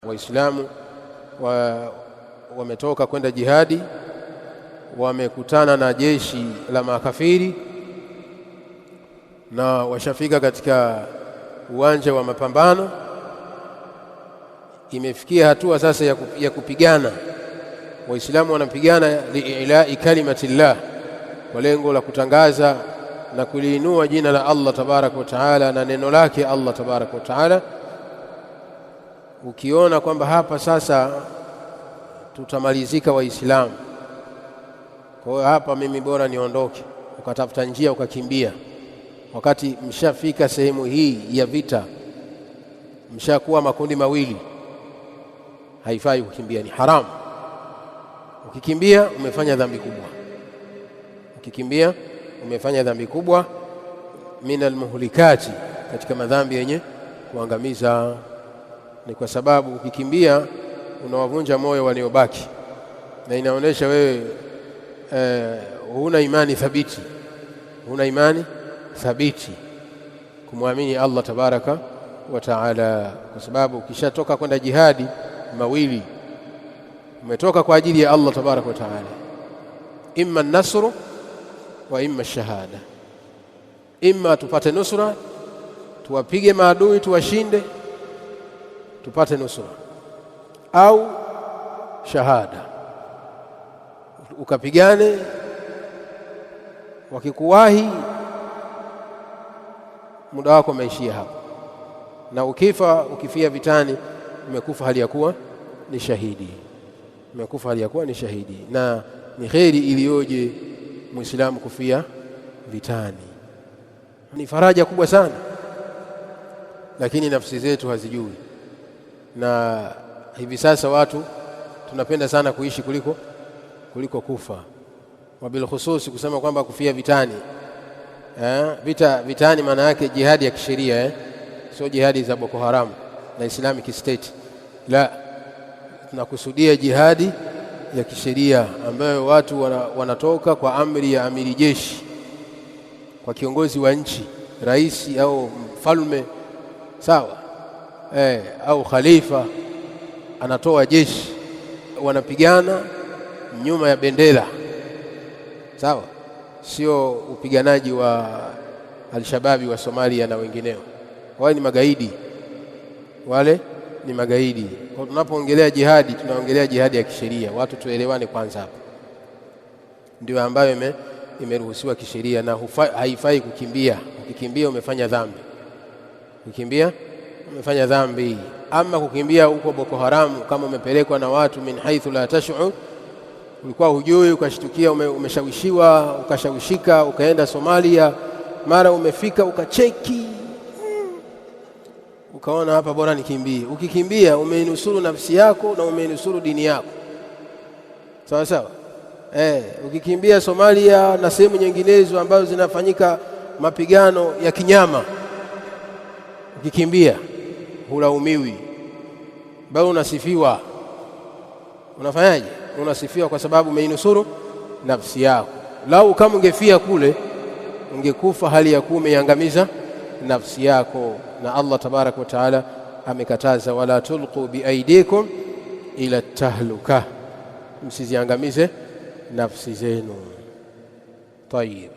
Waislamu wametoka kwenda jihadi, wamekutana na jeshi la makafiri na washafika katika uwanja wa mapambano. Imefikia hatua sasa ya kupigana. Waislamu wanapigana liilai kalimatillah, kwa lengo la kutangaza na kuliinua jina la Allah tabaraka wa taala na neno lake Allah tabaraka wa taala. Ukiona kwamba hapa sasa tutamalizika Waislamu, kwa hiyo hapa mimi bora niondoke, ukatafuta njia ukakimbia, wakati mshafika sehemu hii ya vita, mshakuwa makundi mawili, haifai kukimbia, ni haramu. Ukikimbia umefanya dhambi kubwa, ukikimbia umefanya dhambi kubwa, minal muhlikati, katika madhambi yenye kuangamiza. Ni kwa sababu ukikimbia unawavunja moyo waliobaki, na inaonesha wewe huna imani thabiti, huna imani thabiti kumwamini Allah tabaraka wa taala. Kwa sababu ukishatoka kwenda jihadi mawili, umetoka kwa ajili ya Allah tabaraka wa taala, imma an-nasru wa imma ash-shahada. Imma tupate nusra, tuwapige maadui tuwashinde, tupate nusra, au shahada, ukapigane, wakikuwahi muda wako umeishia hapo, na ukifia vitani umekufa hali ya kuwa ni shahidi, umekufa hali ya kuwa ni shahidi. Na ni kheri iliyoje Muislamu kufia vitani, ni faraja kubwa sana, lakini nafsi zetu hazijui. Na hivi sasa watu tunapenda sana kuishi kuliko kufa, wabil khususi kusema kwamba kufia vitani. Vitani maana yake jihadi ya kisheria, sio jihadi za Boko Haram na Islamic State. La, tunakusudia jihadi ya kisheria ambayo watu wanatoka kwa amri ya amiri jeshi, kwa kiongozi wa nchi, rais au mfalme, sawa, au khalifa, anatoa jeshi, wanapigana nyuma ya bendera, sawa. Sio upiganaji wa al-shababi wa Somalia na wengineo. Wale ni magaidi, wale ni magaidi. Kwa tunapoongelea jihadi, tunaongelea jihadi ya kisheria. Watu tuelewane kwanza hapa, ndio ambayo imeruhusiwa kisheria, na haifai kukimbia. Ukikimbia umefanya dhambi, ukikimbia umefanya dhambi. Ama kukimbia huko Boko Haram, kama umepelekwa na watu min haithu la tash'ur, ulikuwa hujui, ukashtukia umeshawishiwa, ukashawishika, ukaenda Somalia, mara umefika ukacheki, ukaona hapa bora nikimbie. Ukikimbia umeinusuru nafsi yako na umeinusuru dini yako, sawa sawa. Ukikimbia Somalia na sehemu nyinginezo ambazo zinafanyika mapigano ya kinyama, ukikimbia hulaumiwi, bali unasifiwa. Unafanyaje? Unasifiwa kwa sababu umeinusuru nafsi yako. Lau kama ungefia kule, ungekufa hali ya kuwa umeangamiza nafsi yako. Na Allah tabaraka wa taala amekataza, wala tulqu biaidikum ila tahluka, msiziangamize nafsi zenu. Tayeb.